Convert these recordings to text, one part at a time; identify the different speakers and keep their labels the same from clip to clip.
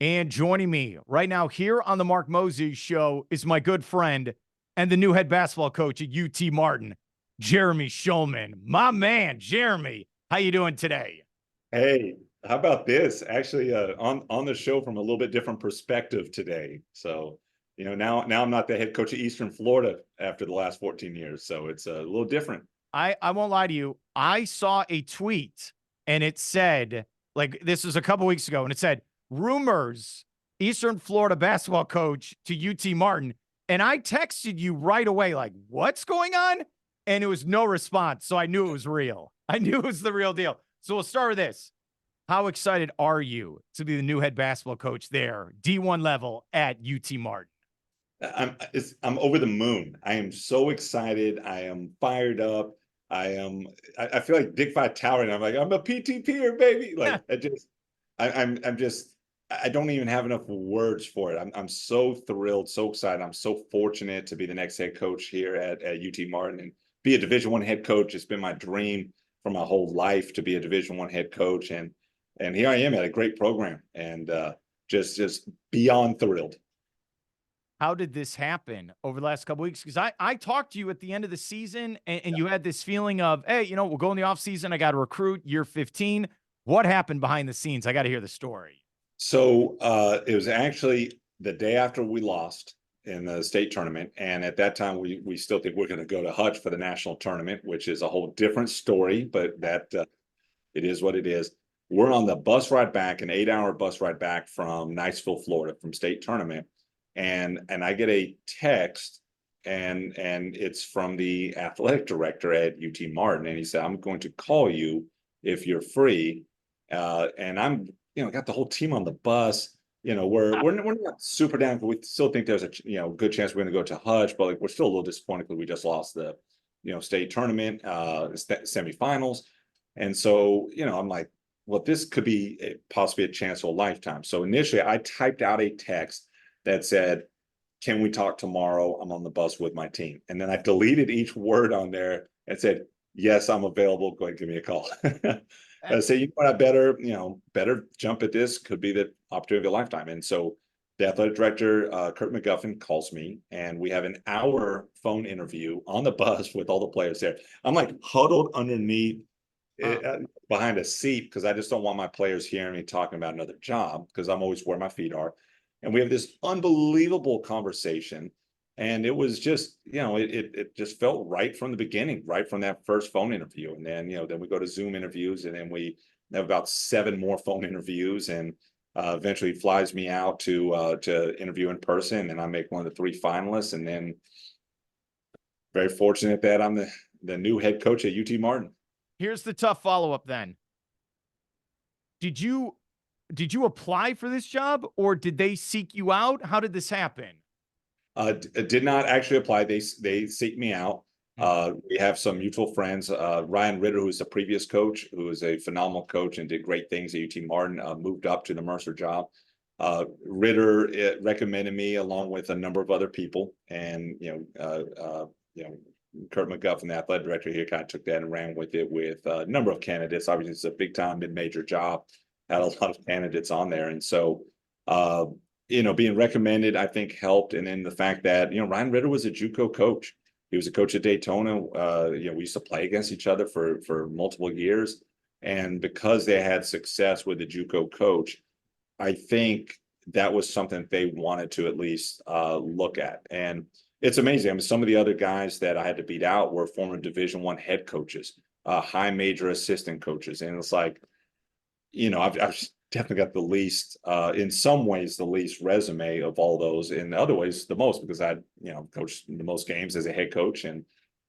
Speaker 1: And joining me right now here on the Mark Moses Show is my good friend and the new head basketball coach at UT Martin, Jeremy Shulman. My man, Jeremy, how you doing today?
Speaker 2: Hey, how about this? Actually, on the show from a little bit different perspective today. So, now I'm not the head coach of Eastern Florida after the last 14 years, so it's a little different.
Speaker 1: I won't lie to you. I saw a tweet and it said, like, this was a couple weeks ago, and it said, rumors, Eastern Florida basketball coach to UT Martin. And I texted you right away, like, what's going on? And it was no response. So I knew it was real. I knew it was the real deal. So we'll start with this. How excited are you to be the new head basketball coach there, D1 level at UT Martin?
Speaker 2: I'm over the moon. I am so excited. I am fired up. I feel like Dick Vitale, and I'm like, I'm a PTPer, baby. Like I'm just I don't even have enough words for it. I'm so thrilled, so excited. I'm so fortunate to be the next head coach here at UT Martin and be a Division I head coach. It's been my dream for my whole life to be a Division I head coach, and here I am at a great program, and just beyond thrilled.
Speaker 1: How did this happen over the last couple weeks? Because I talked to you at the end of the season, and you had this feeling of, hey, we'll go in the offseason. I got to recruit year 15. What happened behind the scenes? I got to hear the story.
Speaker 2: So it was actually the day after we lost in the state tournament. And at that time, we still think we're going to go to Hutch for the national tournament, which is a whole different story, but that it is what it is. We're on the bus ride back, an 8-hour bus ride back from Niceville, Florida, from state tournament. And I get a text, and it's from the athletic director at UT Martin. And he said, I'm going to call you if you're free. And I'm got the whole team on the bus. We're not super down, but we still think there's a good chance we're going to go to Hutch, but like we're still a little disappointed because we just lost the state tournament semifinals. And so I'm like, well, this could be possibly a chance of a lifetime. So initially I typed out a text that said, can we talk tomorrow? I'm on the bus with my team. And then I deleted each word on there and said, yes, I'm available. Go ahead and give me a call. I say, I better jump at this. Could be the opportunity of a lifetime. And so the athletic director, Kurt McGuffin, calls me, and we have an hour phone interview on the bus with all the players there. I'm like huddled underneath behind a seat because I just don't want my players hearing me talking about another job because I'm always where my feet are. And we have this unbelievable conversation. And it was just, it just felt right from the beginning, right from that first phone interview. And then, then we go to Zoom interviews, and then we have about 7 more phone interviews, and eventually flies me out to interview in person. And I make one of the 3 finalists. And then very fortunate that I'm the new head coach at UT Martin.
Speaker 1: Here's the tough follow-up then. Did you apply for this job, or did they seek you out? How did this happen?
Speaker 2: Did not actually apply. They seek me out. We have some mutual friends. Ryan Ritter, who is the previous coach, who is a phenomenal coach and did great things at UT Martin, moved up to the Mercer job. Ritter recommended me along with a number of other people, and Kurt McGuffin, the athletic director here, kind of took that and ran with it with a number of candidates. Obviously, it's a big time mid-major job. Had a lot of candidates on there, and so being recommended, I think, helped. And then the fact that Ryan Ritter was a JUCO coach. He was a coach at Daytona. We used to play against each other for multiple years, and because they had success with the JUCO coach, I think that was something they wanted to at least look at. And it's amazing. I mean, some of the other guys that I had to beat out were former Division I head coaches, high major assistant coaches, and it's like, I've definitely got the least, in some ways, the least resume of all those. In other ways, the most, because I, coached the most games as a head coach, and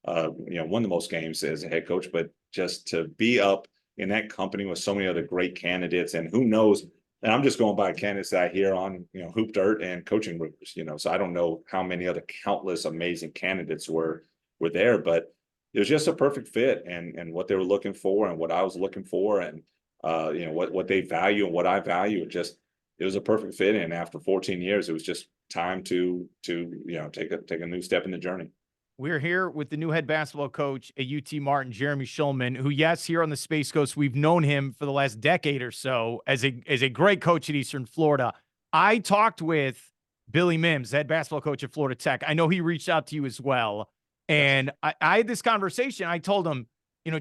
Speaker 2: won the most games as a head coach. But just to be up in that company with so many other great candidates, and who knows, and I'm just going by candidates that I hear on Hoop Dirt and Coaching Rumors. So I don't know how many other countless amazing candidates were there, but it was just a perfect fit, and what they were looking for and what I was looking for, and what they value and what I value. It was a perfect fit. And after 14 years, it was just time to take a new step in the journey.
Speaker 1: We're here with the new head basketball coach at UT Martin, Jeremy Shulman, who, yes, here on the Space Coast, we've known him for the last decade or so as a great coach at Eastern Florida. I talked with Billy Mims, head basketball coach at Florida Tech. I know he reached out to you as well.
Speaker 2: Yes.
Speaker 1: And I had this conversation. I told him,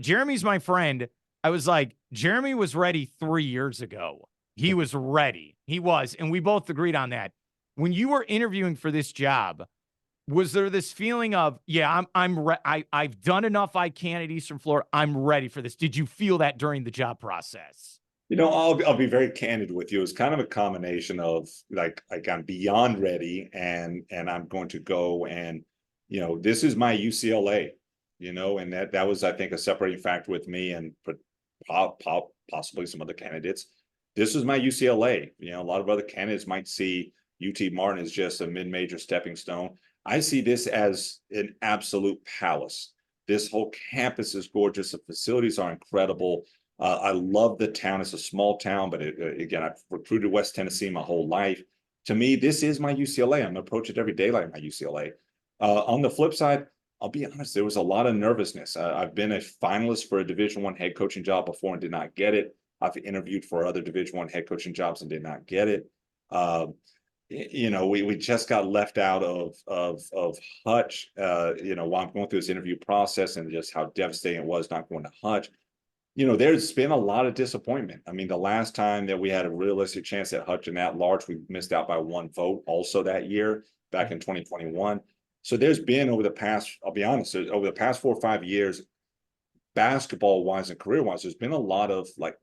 Speaker 1: Jeremy's my friend. I was like, Jeremy was ready 3 years ago. He was ready. He was. And we both agreed on that. When you were interviewing for this job, was there this feeling of, yeah, I've done enough I can at Eastern Florida. I'm ready for this. Did you feel that during the job process?
Speaker 2: I'll be very candid with you. It's kind of a combination of like I'm beyond ready, and I'm going to go, and this is my UCLA, and that was, I think, a separating factor with me and possibly some other candidates. This is my UCLA. A lot of other candidates might see UT Martin as just a mid-major stepping stone. I see this as an absolute palace. This whole campus is gorgeous. The facilities are incredible. I love the town. It's a small town, but again, I've recruited West Tennessee my whole life. To me, this is my UCLA. I'm going to approach it every day like my UCLA. On the flip side, I'll be honest, there was a lot of nervousness. I've been a finalist for a Division I head coaching job before and did not get it. I've interviewed for other Division I head coaching jobs and did not get it. We just got left out of Hutch. While I'm going through this interview process, and just how devastating it was not going to Hutch. There's been a lot of disappointment. I mean, the last time that we had a realistic chance at Hutch and at large, we missed out by one vote also that year, back in 2021. So there's been I'll be honest, over the past 4 or 5 years, basketball wise and career wise, there's been a lot of like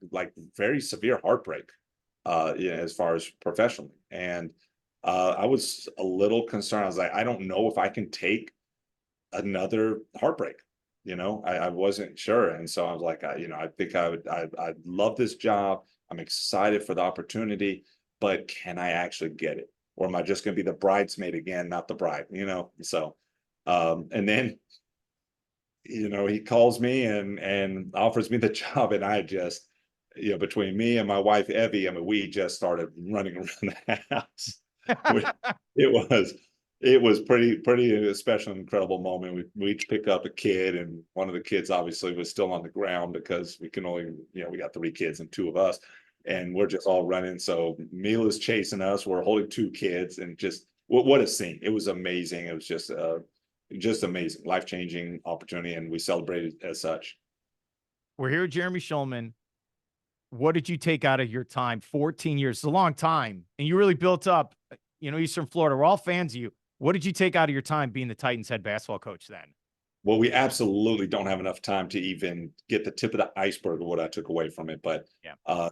Speaker 2: very severe heartbreak, as far as professionally. And I was a little concerned. I was like, I don't know if I can take another heartbreak. I wasn't sure. And so I was like, I think I love this job. I'm excited for the opportunity, but can I actually get it? Or am I just going to be the bridesmaid again, not the bride, So, and then, he calls me and offers me the job. And I just, between me and my wife, Evie, I mean, we just started running around the house. It was pretty special and incredible moment. We each pick up a kid, and one of the kids obviously was still on the ground because we can only, we got 3 kids and 2 of us, and we're just all running. So Mila's chasing us. We're holding 2 kids, and just what a scene. It was amazing. It was just amazing, life-changing opportunity, and we celebrated as such.
Speaker 1: We're here with Jeremy Shulman. What did you take out of your time? 14 years, it's a long time, and you really built up, Eastern Florida. We're all fans of you. What did you take out of your time being the Titans head basketball coach then?
Speaker 2: Well, we absolutely don't have enough time to even get the tip of the iceberg of what I took away from it. But,
Speaker 1: yeah.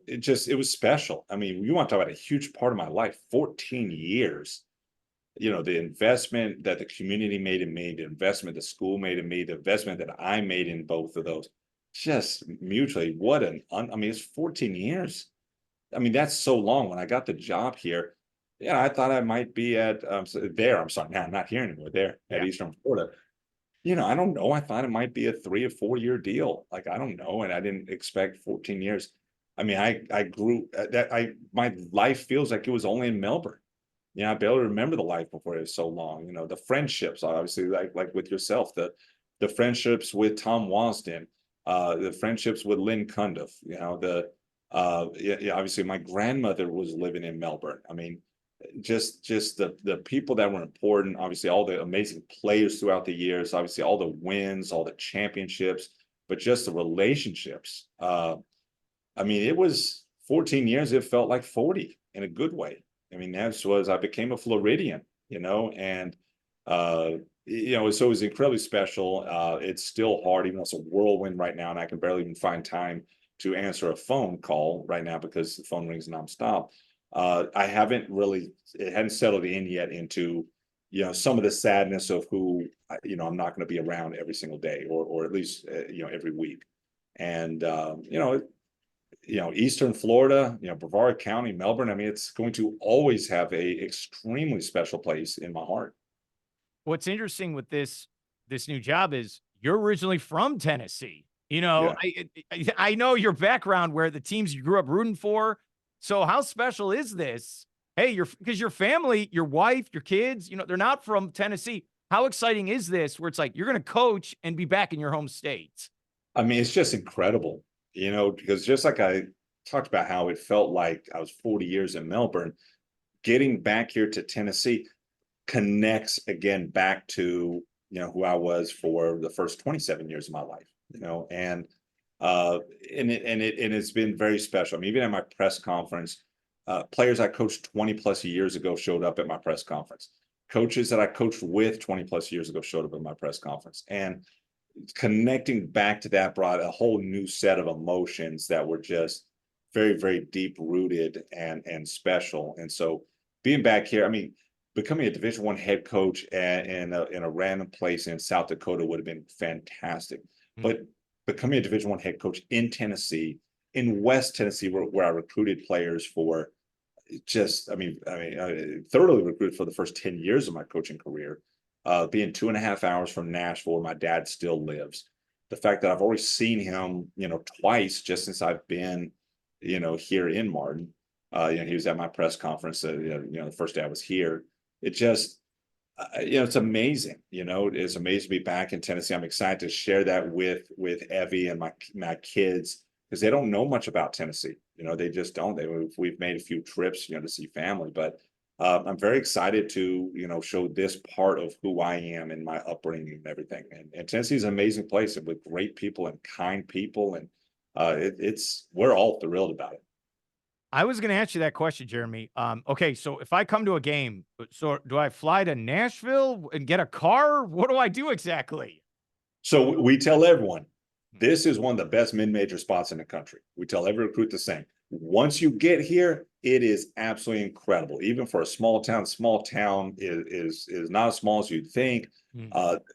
Speaker 2: It was special. I mean, you want to talk about a huge part of my life, 14 years, the investment that the community made in me, the investment the school made in me, the investment that I made in both of those, just mutually, it's 14 years. I mean, that's so long. When I got the job here, I thought I might be at I'm sorry, now I'm not here anymore, there at Eastern Florida. I don't know. I thought it might be a 3 or 4 year deal. Like, I don't know. And I didn't expect 14 years. I mean, I grew my life feels like it was only in Melbourne. I barely remember the life before it was so long. The friendships, obviously, like with yourself, the friendships with Tom Wasden, the friendships with Lynn Cundiff, obviously my grandmother was living in Melbourne. I mean, just the people that were important, obviously all the amazing players throughout the years, obviously all the wins, all the championships, but just the relationships. I mean, it was 14 years. It felt like 40 in a good way. I mean, I became a Floridian, and, so it was incredibly special. It's still hard, even though it's a whirlwind right now, and I can barely even find time to answer a phone call right now because the phone rings nonstop. It hadn't settled in yet into, some of the sadness of who, I'm not going to be around every single day or at least, every week. And, Eastern Florida, Brevard County, Melbourne, I mean, it's going to always have a extremely special place in my heart.
Speaker 1: What's interesting with this new job is you're originally from Tennessee.
Speaker 2: Yeah.
Speaker 1: I know your background where the teams you grew up rooting for. So how special is this? Hey, because your family, your wife, your kids, they're not from Tennessee. How exciting is this where it's like you're going to coach and be back in your home state?
Speaker 2: I mean, it's just incredible, because just like I talked about how it felt like I was 40 years in Melbourne, getting back here to Tennessee connects again back to, who I was for the first 27 years of my life, and it's been very special. I mean, even at my press conference, players I coached 20 plus years ago showed up at my press conference. Coaches that I coached with 20 plus years ago showed up at my press conference. And connecting back to that brought a whole new set of emotions that were just very, very deep rooted and special. And so being back here, I mean, becoming a Division I head coach in a random place in South Dakota would have been fantastic. But becoming a Division I head coach in Tennessee, in West Tennessee, where I recruited players for thoroughly recruited for the first 10 years of my coaching career, being 2.5 hours from Nashville, where my dad still lives. The fact that I've already seen him, twice just since I've been, here in Martin. He was at my press conference, the first day I was here. It just, it's amazing. It's amazing to be back in Tennessee. I'm excited to share that with Evie and my kids, because they don't know much about Tennessee. They just don't. We've made a few trips, to see family, but I'm very excited to, show this part of who I am and my upbringing and everything. And Tennessee is an amazing place and with great people and kind people, and we're all thrilled about it.
Speaker 1: I was going to ask you that question, Jeremy. Okay, so if I come to a game, so do I fly to Nashville and get a car? What do I do exactly?
Speaker 2: So we tell everyone, this is one of the best mid-major spots in the country. We tell every recruit the same. Once you get here, it is absolutely incredible. Even for a small town is not as small as you'd think.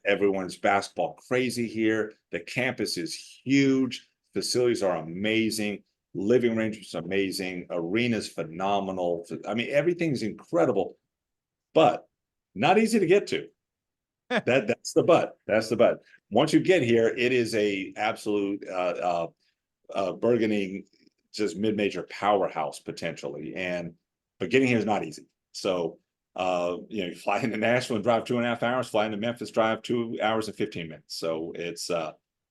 Speaker 2: Everyone's basketball crazy here. The campus is huge. Facilities are amazing. Living range is amazing. Arena's phenomenal. I mean, everything's incredible, but not easy to get to. That's the but. That's the but. Once you get here, it is a absolute burgeoning, just mid-major powerhouse potentially. But getting here is not easy. So you fly into Nashville and drive 2.5 hours, fly into Memphis, drive 2 hours and 15 minutes. So it's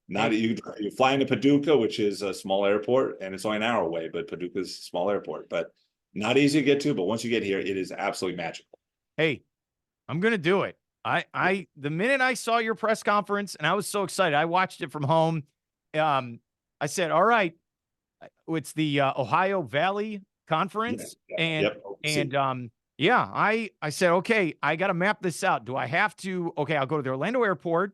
Speaker 2: you fly into Paducah, which is a small airport, and it's only an hour away, but Paducah's a small airport, but not easy to get to. But once you get here, it is absolutely magical.
Speaker 1: Hey, I'm gonna do it. The minute I saw your press conference, and I was so excited, I watched it from home. I said, all right, it's the Ohio Valley Conference. I said, okay, I got to map this out. Do I have to, okay, I'll go to the Orlando airport.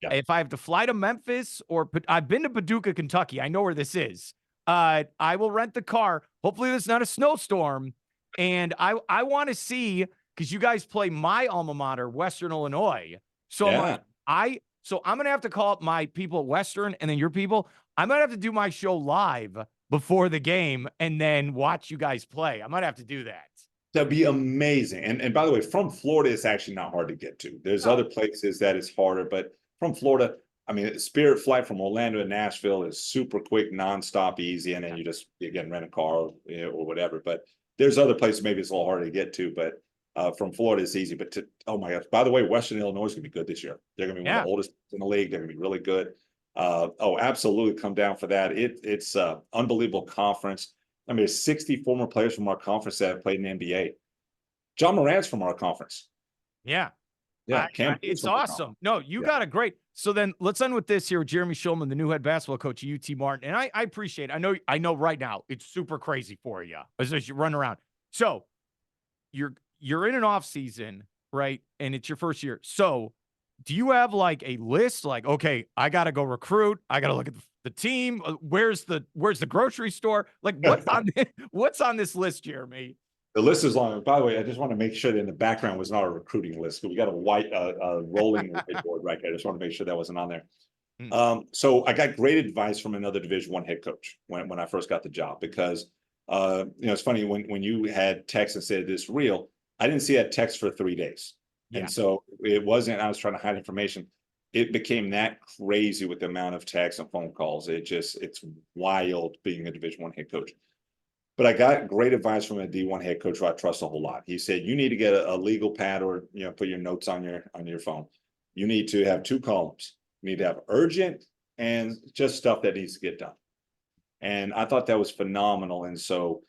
Speaker 1: Yeah. If I have to fly to Memphis, or I've been to Paducah, Kentucky. I know where this is. I will rent the car. Hopefully there's not a snowstorm. And I want to see, because you guys play my alma mater, Western Illinois. So I'm going to have to call up my people at Western, and then your people. I'm going to have to do my show live before the game and then watch you guys play. I might have to do that.
Speaker 2: That'd be amazing. And by the way, from Florida, it's actually not hard to get to. There's other places that it's harder, but from Florida, I mean, Spirit flight from Orlando to Nashville is super quick, nonstop, easy, and then you just, again, rent a car or whatever. But there's other places maybe it's a little harder to get to, but from Florida, it's easy. But oh my gosh, by the way, Western Illinois is going to be good this year. They're going to be one of the oldest in the league. They're going to be really good. Absolutely come down for that. It's an unbelievable conference. I mean, there's 60 former players from our conference that have played in the NBA. John Morant's from our conference.
Speaker 1: Yeah.
Speaker 2: Yeah.
Speaker 1: It's awesome. No, you got a great. So then let's end with this here. Jeremy Shulman, the new head basketball coach at UT Martin. And I appreciate it. I know right now it's super crazy for you as you run around. So you're in an off season, right? And it's your first year. So do you have like a list? Like, okay, I got to go recruit. I got to look at the team. Where's the grocery store? Like what's on this list, Jeremy?
Speaker 2: The list is long. By the way, I just want to make sure that in the background was not a recruiting list. We got a white rolling whiteboard right there. I just want to make sure that wasn't on there. So I got great advice from another Division I head coach when I first got the job, because it's funny when you had text and said this real, I didn't see that text for 3 days. Yeah. And so it wasn't, I was trying to hide information. It became that crazy with the amount of texts and phone calls. It's wild being a Division I head coach. But I got great advice from a D1 head coach who I trust a whole lot. He said, you need to get a legal pad, or put your notes on your phone. You need to have 2 columns. You need to have urgent and just stuff that needs to get done. And I thought that was phenomenal. And so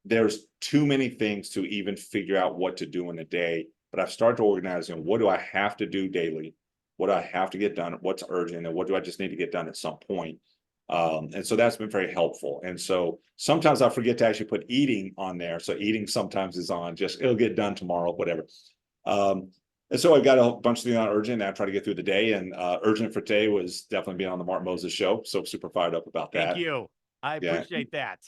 Speaker 2: there's too many things to even figure out what to do in a day. But I've started to organize in what do I have to do daily? What do I have to get done? What's urgent? And what do I just need to get done at some point? And so that's been very helpful. And so sometimes I forget to actually put eating on there. So eating sometimes is on just, it'll get done tomorrow, whatever. And so I got a bunch of things on urgent and I try to get through the day, and urgent for today was definitely being on the Mark Moses show. So super fired up about that.
Speaker 1: Thank you. I
Speaker 2: Yeah.
Speaker 1: appreciate that.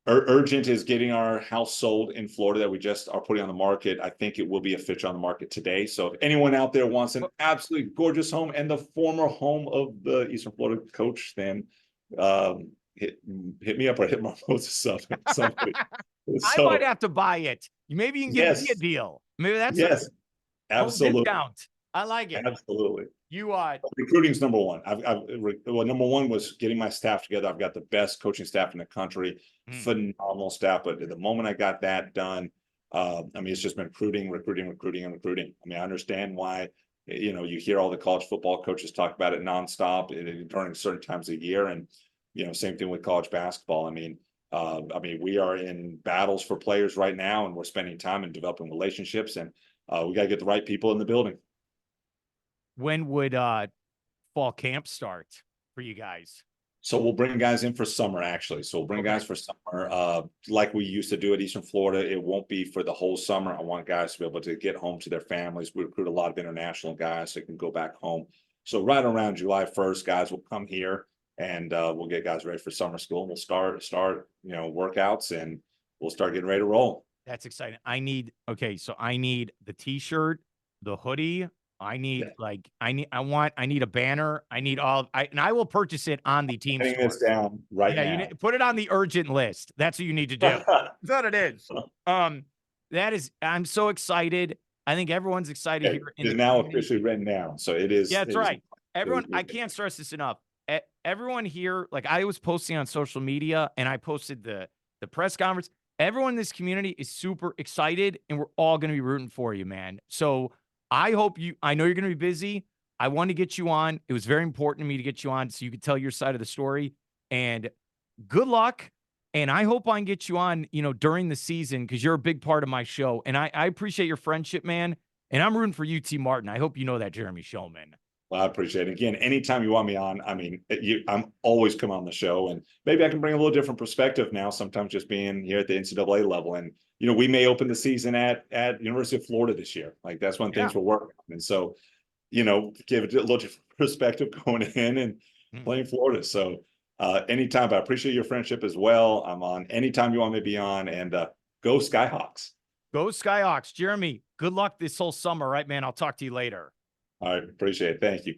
Speaker 2: Urgent is getting our house sold in Florida that we just are putting on the market. I think it will be official on the market today. So if anyone out there wants an absolutely gorgeous home and the former home of the Eastern Florida coach, then hit me up or hit Mark Moses up. Somebody.
Speaker 1: I might have to buy it. Maybe you can give me a
Speaker 2: Yes.
Speaker 1: deal. Maybe that's
Speaker 2: Yes,
Speaker 1: a
Speaker 2: absolutely.
Speaker 1: discount. I like it.
Speaker 2: Absolutely.
Speaker 1: You
Speaker 2: recruiting's number one. Well, number one was getting my staff together. I've got the best coaching staff in the country, phenomenal staff. But the moment I got that done, I mean, it's just been recruiting. I mean, I understand why, you know, you hear all the college football coaches talk about it nonstop during certain times of year, and you know, same thing with college basketball. I mean, we are in battles for players right now, and we're spending time in developing relationships, and we got to get the right people in the building.
Speaker 1: When would fall camp start for you guys?
Speaker 2: So we'll bring guys in for summer, actually. So we'll bring guys for summer, like we used to do at Eastern Florida. It won't be for the whole summer. I want guys to be able to get home to their families. We recruit a lot of international guys that can go back home. So right around July 1st, guys will come here, and we'll get guys ready for summer school. We'll start, you know, workouts, and we'll start getting ready to roll.
Speaker 1: That's exciting. I need the t-shirt, the hoodie. I need I need a banner. I need and I will purchase it on the team store.
Speaker 2: This down right now.
Speaker 1: You need, put it on the urgent list. That's what you need to do. That's what it is. I'm so excited. I think everyone's excited here.
Speaker 2: It is now officially written down. So it is.
Speaker 1: Yeah, that's right. Everyone, I can't stress this enough. Everyone here, like I was posting on social media and I posted the press conference. Everyone in this community is super excited, and we're all going to be rooting for you, man. So I know you're going to be busy. I wanted to get you on. It was very important to me to get you on so you could tell your side of the story. And good luck. And I hope I can get you on, you know, during the season, because you're a big part of my show. And I appreciate your friendship, man. And I'm rooting for UT Martin. I hope you know that, Jeremy Shulman.
Speaker 2: Well, I appreciate it. Again, anytime you want me on, I mean, I'm always come on the show, and maybe I can bring a little different perspective now, sometimes just being here at the NCAA level. And, you know, we may open the season at University of Florida this year. Like that's one of the things we're working on. And so, you know, give it a little different perspective going in and playing Florida. So anytime, but I appreciate your friendship as well. I'm on anytime you want me to be on, and go Skyhawks.
Speaker 1: Go Skyhawks. Jeremy, good luck this whole summer, right, man? I'll talk to you later.
Speaker 2: All right. Appreciate it. Thank you.